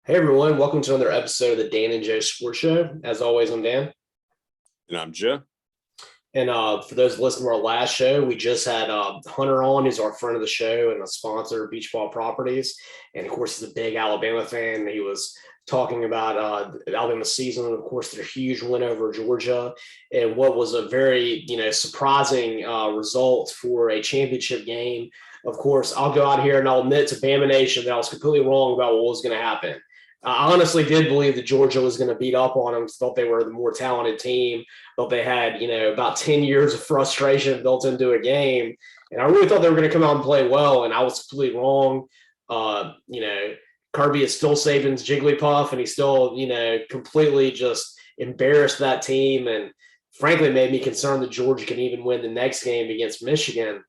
Hey everyone, welcome to another episode of the Dan and Joe Sports Show. As always, I'm Dan. And I'm Joe. And for those listening to our last show, we just had Hunter on, who's our friend of the show and a sponsor of Beach Ball Properties. And of course, he's a big Alabama fan. He was talking about Alabama season, and of course, their huge win over Georgia, and what was a very surprising result for a championship game. Of course, I'll go out here and I'll admit to Bama Nation that I was completely wrong about what was going to happen. I honestly did believe that Georgia was going to beat up on them. Thought they were the more talented team. Thought they had, about 10 years of frustration built into a game. And I really thought they were going to come out and play well. And I was completely wrong. Kirby is still Saban's Jigglypuff, and he still, completely just embarrassed that team. And frankly, made me concerned that Georgia can even win the next game against Michigan.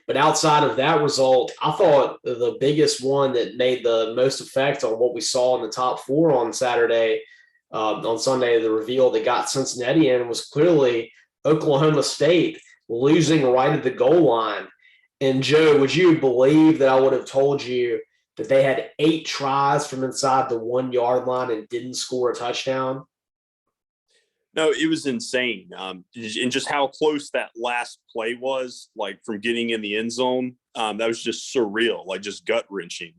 But outside of that result, I thought the biggest one that made the most effect on what we saw in the top four on Saturday, on Sunday, the reveal that got Cincinnati in was clearly Oklahoma State losing right at the goal line. And Joe, would you believe that I would have told you that they had 8 tries from inside the 1 yard line and didn't score a touchdown? No, it was insane. And just how close that last play was, like from getting in the end zone, that was just surreal, like just gut wrenching.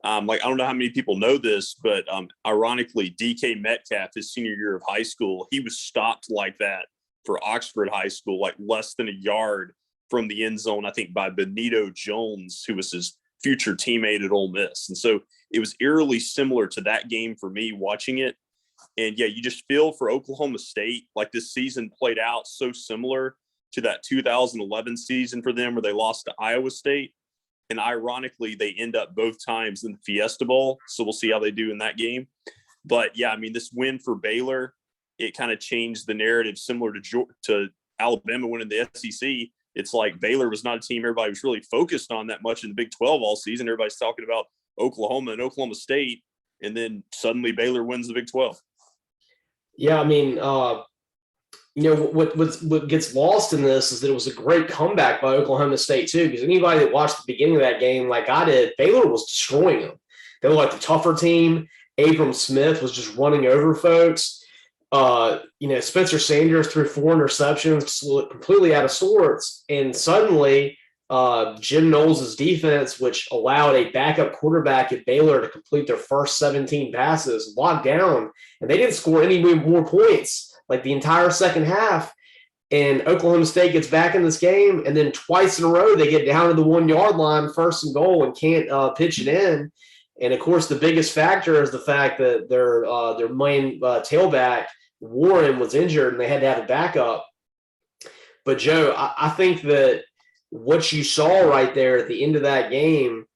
I don't know how many people know this, but ironically, DK Metcalf, his senior year of high school, he was stopped like that for Oxford High School, like less than a yard from the end zone, I think by Benito Jones, who was his future teammate at Ole Miss. And so it was eerily similar to that game for me watching it. And yeah, you just feel for Oklahoma State, like this season played out so similar to that 2011 season for them where they lost to Iowa State. And ironically, they end up both times in the Fiesta Bowl. So we'll see how they do in that game. But yeah, I mean, this win for Baylor, it kind of changed the narrative similar to Alabama winning the SEC. It's like Baylor was not a team everybody was really focused on that much in the Big 12 all season. Everybody's talking about Oklahoma and Oklahoma State. And then suddenly Baylor wins the Big 12. Yeah, I mean, what gets lost in this is that it was a great comeback by Oklahoma State too. Because anybody that watched the beginning of that game, like I did, Baylor was destroying them. They were like the tougher team. Abram Smith was just running over folks. Spencer Sanders threw 4 interceptions, completely out of sorts, and suddenly Jim Knowles' defense, which allowed a backup quarterback at Baylor to complete their first 17 passes, locked down, and they didn't score any more points like the entire second half. And Oklahoma State gets back in this game, and then twice in a row they get down to the 1 yard line, first and goal, and can't pitch it in. And of course, the biggest factor is the fact that their main tailback Warren was injured, and they had to have a backup. But Joe, I think that what you saw right there at the end of that game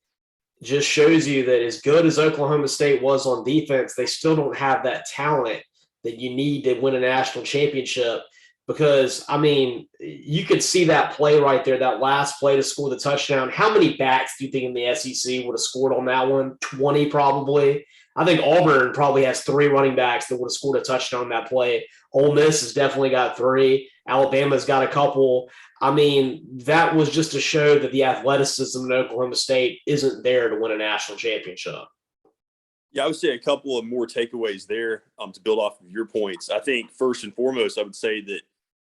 just shows you that as good as Oklahoma State was on defense, they still don't have that talent that you need to win a national championship. Because, I mean, you could see that play right there, that last play to score the touchdown. How many backs do you think in the SEC would have scored on that one? 20 probably. I think Auburn probably has 3 running backs that would have scored a touchdown on that play. Ole Miss has definitely got 3. Alabama's got a couple. I mean, that was just to show that the athleticism in Oklahoma State isn't there to win a national championship. Yeah, I would say a couple of more takeaways there to build off of your points. I think first and foremost, I would say that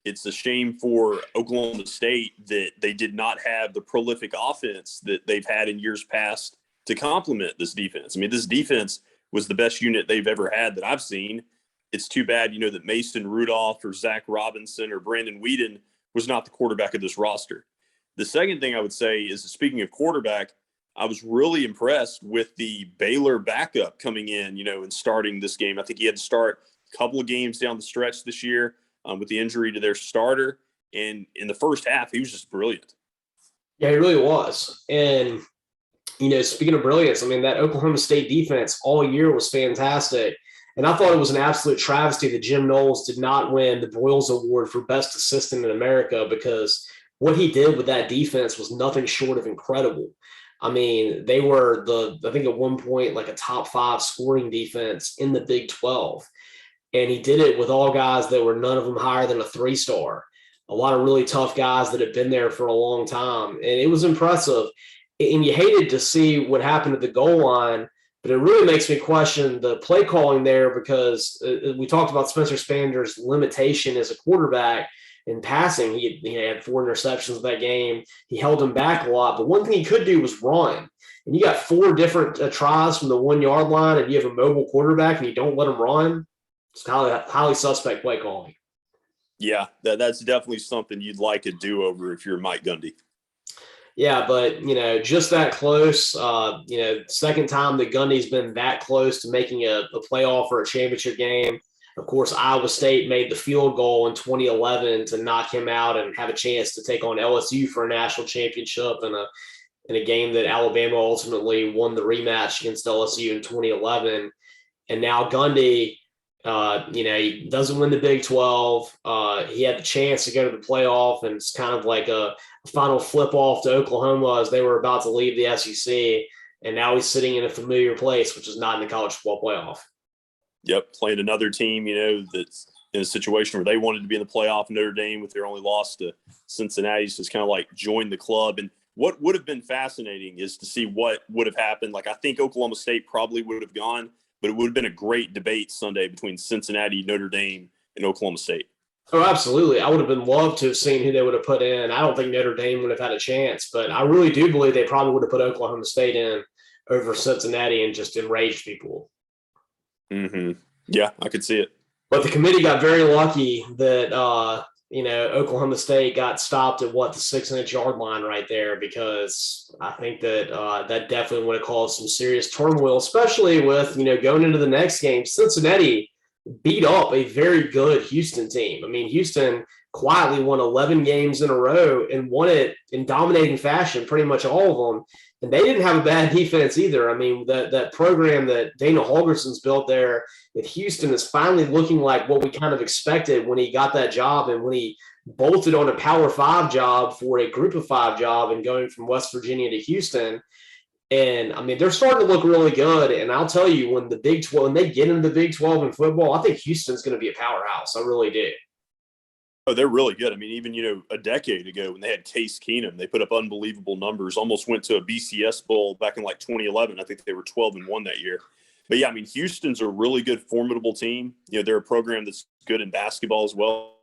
it's a shame for Oklahoma State that they did not have the prolific offense that they've had in years past to complement this defense. I mean, this defense was the best unit they've ever had that I've seen. It's too bad, that Mason Rudolph or Zach Robinson or Brandon Whedon was not the quarterback of this roster. The second thing I would say is, speaking of quarterback, I was really impressed with the Baylor backup coming in, and starting this game. I think he had to start a couple of games down the stretch this year with the injury to their starter. And in the first half, he was just brilliant. Yeah, he really was. And, speaking of brilliance, I mean, that Oklahoma State defense all year was fantastic. And I thought it was an absolute travesty that Jim Knowles did not win the Broyles Award for Best Assistant in America, because what he did with that defense was nothing short of incredible. I mean, they were I think at one point, like a top 5 scoring defense in the Big 12. And he did it with all guys that were none of them higher than a 3-star. A lot of really tough guys that have been there for a long time. And it was impressive. And you hated to see what happened at the goal line But it really makes me question the play calling there because we talked about Spencer Spander's limitation as a quarterback in passing. He had 4 interceptions that game. He held him back a lot. But one thing he could do was run. And you got 4 different tries from the 1-yard line, and you have a mobile quarterback and you don't let him run. It's highly suspect play calling. Yeah, that's definitely something you'd like a do-over if you're Mike Gundy. Yeah, but, just that close, second time that Gundy's been that close to making a playoff or a championship game. Of course, Iowa State made the field goal in 2011 to knock him out and have a chance to take on LSU for a national championship in a game that Alabama ultimately won the rematch against LSU in 2011. And now Gundy, he doesn't win the Big 12. He had the chance to go to the playoff, and it's kind of like a final flip off to Oklahoma as they were about to leave the SEC. And now he's sitting in a familiar place, which is not in the college football playoff. Yep, playing another team, that's in a situation where they wanted to be in the playoff. Notre Dame, with their only loss to Cincinnati, just kind of like joined the club. And what would have been fascinating is to see what would have happened. Like, I think Oklahoma State probably would have gone, but it would have been a great debate Sunday between Cincinnati, Notre Dame, and Oklahoma State. Oh, absolutely. I would have been loved to have seen who they would have put in. I don't think Notre Dame would have had a chance, but I really do believe they probably would have put Oklahoma State in over Cincinnati and just enraged people. Mm-hmm. Yeah, I could see it. But the committee got very lucky that, Oklahoma State got stopped at the 6-inch-yard line right there, because I think that that definitely would have caused some serious turmoil, especially with, going into the next game. Cincinnati beat up a very good Houston team. I mean, Houston quietly won 11 games in a row and won it in dominating fashion, pretty much all of them. And they didn't have a bad defense either. I mean, that program that Dana Holgerson's built there at Houston is finally looking like what we kind of expected when he got that job and when he bolted on a Power 5 job for a Group of 5 job and going from West Virginia to Houston. And, I mean, they're starting to look really good. And I'll tell you, when the Big 12, when they get into the Big 12 in football, I think Houston's going to be a powerhouse. I really do. Oh, they're really good. I mean, even, a decade ago when they had Case Keenum, they put up unbelievable numbers, almost went to a BCS Bowl back in like 2011. I think they were 12-1 that year. But, yeah, I mean, Houston's a really good, formidable team. They're a program that's good in basketball as well.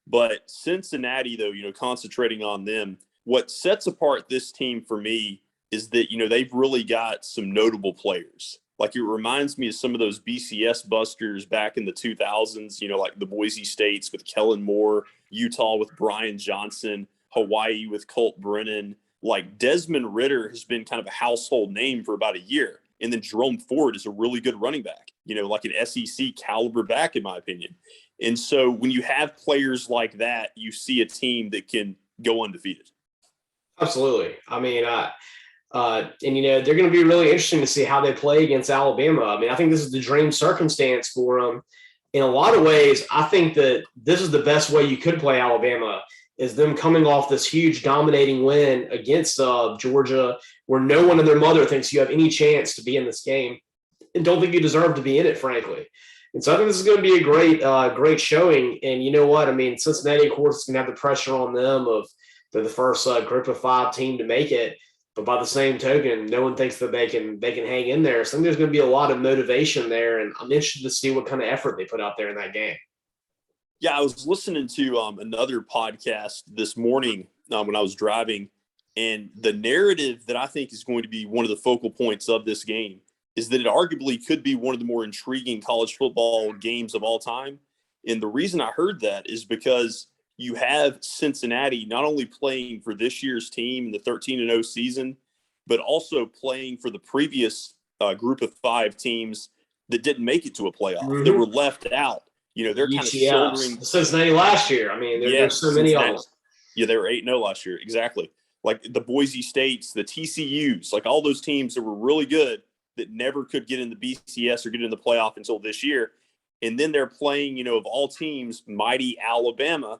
But Cincinnati, though, concentrating on them, what sets apart this team for me is that, they've really got some notable players. Like, it reminds me of some of those BCS busters back in the 2000s, like the Boise States with Kellen Moore, Utah with Brian Johnson, Hawaii with Colt Brennan. Like, Desmond Ridder has been kind of a household name for about a year. And then Jerome Ford is a really good running back, like an SEC caliber back, in my opinion. And so when you have players like that, you see a team that can go undefeated. Absolutely. I mean, they're going to be really interesting to see how they play against Alabama. I mean, I think this is the dream circumstance for them. In a lot of ways, I think that this is the best way you could play Alabama, is them coming off this huge dominating win against Georgia, where no one and their mother thinks you have any chance to be in this game and don't think you deserve to be in it, frankly. And so I think this is going to be a great showing. And you know what? I mean, Cincinnati, of course, is going to have the pressure on them of they're the first Group of 5 team to make it. But by the same token, no one thinks that they can hang in there. So I think there's going to be a lot of motivation there, and I'm interested to see what kind of effort they put out there in that game. Yeah, I was listening to another podcast this morning when I was driving, and the narrative that I think is going to be one of the focal points of this game is that it arguably could be one of the more intriguing college football games of all time. And the reason I heard that is because you have Cincinnati not only playing for this year's team in the 13-0 season, but also playing for the previous Group of 5 teams that didn't make it to a playoff, that were left out. They're kind of shouldering Cincinnati last year. I mean, there's so many of them. Yeah, they were 8-0 last year. Exactly. Like the Boise States, the TCUs, like all those teams that were really good that never could get in the BCS or get in the playoff until this year. And then they're playing, of all teams, mighty Alabama.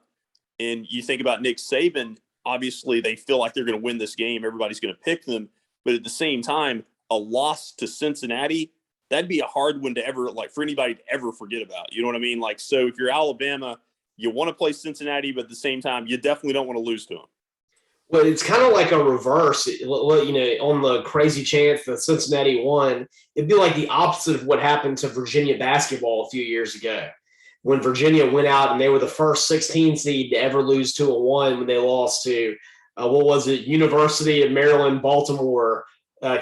And you think about Nick Saban, obviously they feel like they're going to win this game. Everybody's going to pick them. But at the same time, a loss to Cincinnati, that'd be a hard one to ever, like, for anybody to ever forget about. You know what I mean? Like, so if you're Alabama, you want to play Cincinnati, but at the same time, you definitely don't want to lose to them. Well, it's kind of like a reverse. On the crazy chance that Cincinnati won, it'd be like the opposite of what happened to Virginia basketball a few years ago, when Virginia went out and they were the first 16 seed to ever lose to a one when they lost to what was it, University of Maryland, Baltimore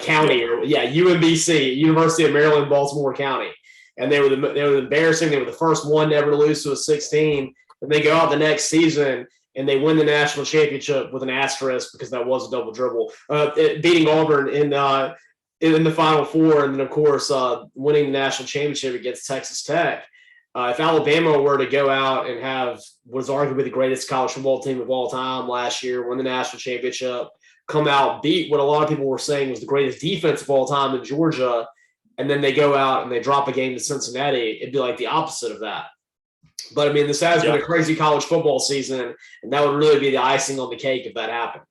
County, Yep. or UMBC, University of Maryland, Baltimore County, and they were embarrassing. They were the first one to ever lose to a 16, and they go out the next season and they win the national championship with an asterisk because that was a double dribble, beating Auburn in the Final Four, and then of course winning the national championship against Texas Tech. If Alabama were to go out and have was arguably the greatest college football team of all time last year, win the national championship, come out, beat what a lot of people were saying was the greatest defense of all time in Georgia, and then they go out and they drop a game to Cincinnati, it'd be like the opposite of that. But I mean, this has been a crazy college football season, and that would really be the icing on the cake if that happened.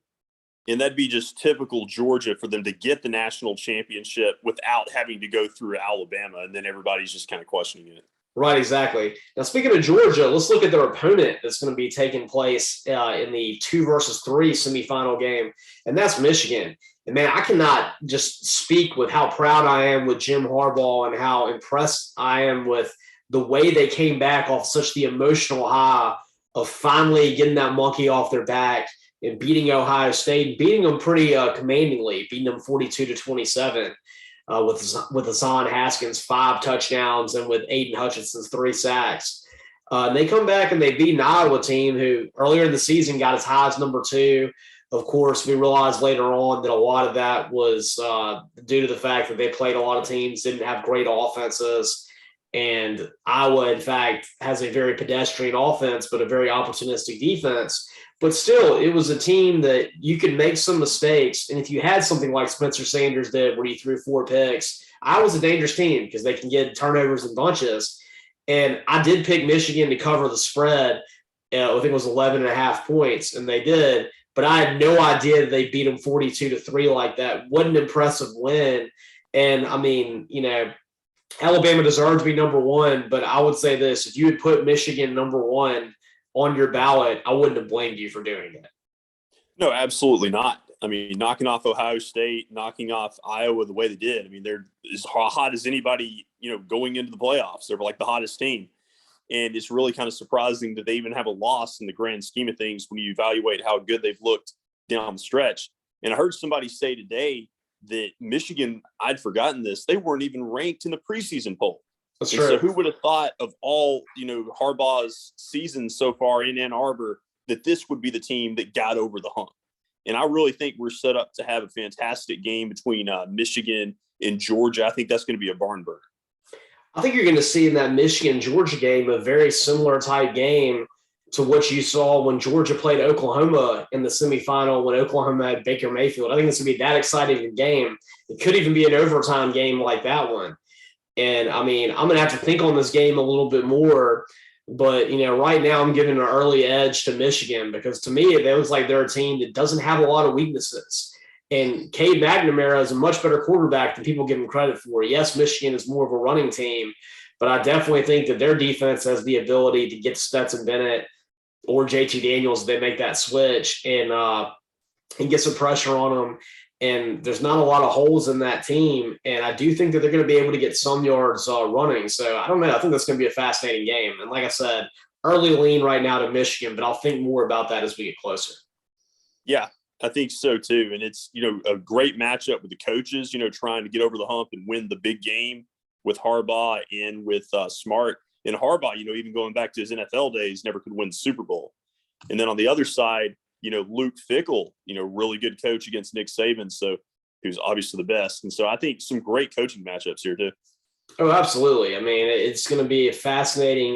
And that'd be just typical Georgia for them to get the national championship without having to go through Alabama, and then everybody's just kind of questioning it. Right, exactly. Now, speaking of Georgia, let's look at their opponent that's going to be taking place in the 2 versus 3 semifinal game, and that's Michigan. And, man, I cannot just speak with how proud I am with Jim Harbaugh and how impressed I am with the way they came back off such the emotional high of finally getting that monkey off their back and beating Ohio State, beating them pretty commandingly, beating them 42-27. With Hassan Haskins 5 touchdowns and with Aiden Hutchinson's 3 sacks. And they come back and they beat an Iowa team who earlier in the season got as high as number 2. Of course, we realized later on that a lot of that was due to the fact that they played a lot of teams, didn't have great offenses. And Iowa, in fact, has a very pedestrian offense, but a very opportunistic defense. But still, it was a team that you could make some mistakes. And if you had something like Spencer Sanders did, where he threw 4 picks, Iowa's a dangerous team because they can get turnovers in bunches. And I did pick Michigan to cover the spread. I think it was 11.5 points, and they did. But I had no idea that they beat them 42-3 like that. What an impressive win. And, I mean, Alabama deserved to be number 1, but I would say this. If you had put Michigan number 1 on your ballot, I wouldn't have blamed you for doing it. No, absolutely not. I mean, knocking off Ohio State, knocking off Iowa the way they did. I mean, they're as hot as anybody, going into the playoffs. They're like the hottest team. And it's really kind of surprising that they even have a loss in the grand scheme of things when you evaluate how good they've looked down the stretch. And I heard somebody say today that Michigan, I'd forgotten this, they weren't even ranked in the preseason poll. That's true. So who would have thought of all, Harbaugh's seasons so far in Ann Arbor that this would be the team that got over the hump? And I really think we're set up to have a fantastic game between Michigan and Georgia. I think that's going to be a barn burner. I think you're going to see in that Michigan-Georgia game a very similar type game to what you saw when Georgia played Oklahoma in the semifinal when Oklahoma had Baker Mayfield. I think it's going to be that exciting a game. It could even be an overtime game like that one. And, I mean, I'm going to have to think on this game a little bit more. But, right now I'm giving an early edge to Michigan because to me it looks like they're a team that doesn't have a lot of weaknesses. And Cade McNamara is a much better quarterback than people give him credit for. Yes, Michigan is more of a running team, but I definitely think that their defense has the ability to get Stetson Bennett or JT Daniels if they make that switch and get some pressure on them. And there's not a lot of holes in that team. And I do think that they're going to be able to get some yards running. So I don't know. I think that's going to be a fascinating game. And like I said, early lean right now to Michigan, but I'll think more about that as we get closer. Yeah, I think so too. And it's, a great matchup with the coaches, trying to get over the hump and win the big game with Harbaugh and with Smart. And Harbaugh, even going back to his NFL days, never could win the Super Bowl. And then on the other side, Luke Fickell, really good coach against Nick Saban. So he was obviously the best. And so I think some great coaching matchups here too. Oh, absolutely. I mean, it's going to be a fascinating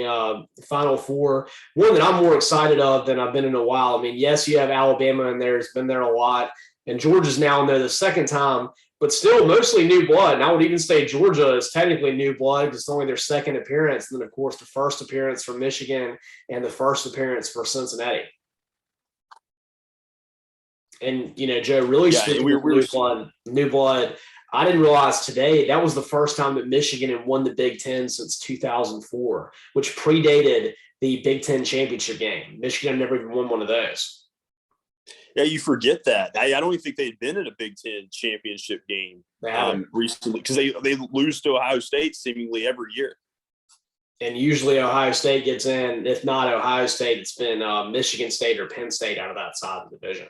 Final Four, one that I'm more excited of than I've been in a while. I mean, yes, you have Alabama in there. It's been there a lot. And Georgia's now in there the second time, but still mostly new blood. And I would even say Georgia is technically new blood because it's only their second appearance. And then, of course, the first appearance for Michigan and the first appearance for Cincinnati. And, Joe, really speaking of new blood, I didn't realize today that was the first time that Michigan had won the Big Ten since 2004, which predated the Big Ten championship game. Michigan had never even won one of those. Yeah, you forget that. I don't even think they'd been in a Big Ten championship game They haven't. recently because they lose to Ohio State seemingly every year. And usually Ohio State gets in. If not Ohio State, it's been Michigan State or Penn State out of that side of the division.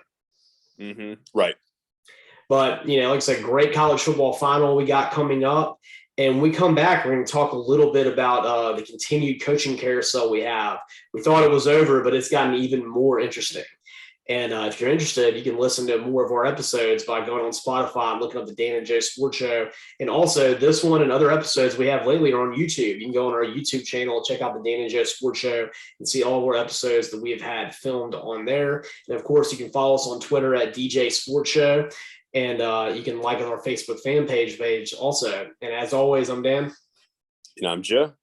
Mm-hmm. Right. But, like I said, great college football final we got coming up. And when we come back, we're going to talk a little bit about the continued coaching carousel we have. We thought it was over, but it's gotten even more interesting. And if you're interested, you can listen to more of our episodes by going on Spotify and looking up the Dan and Joe Sports Show. And also this one and other episodes we have lately are on YouTube. You can go on our YouTube channel, check out the Dan and Joe Sports Show and see all of our episodes that we have had filmed on there. And of course, you can follow us on Twitter at DJ Sports Show. And you can like our Facebook fan page also. And as always, I'm Dan. And I'm Joe.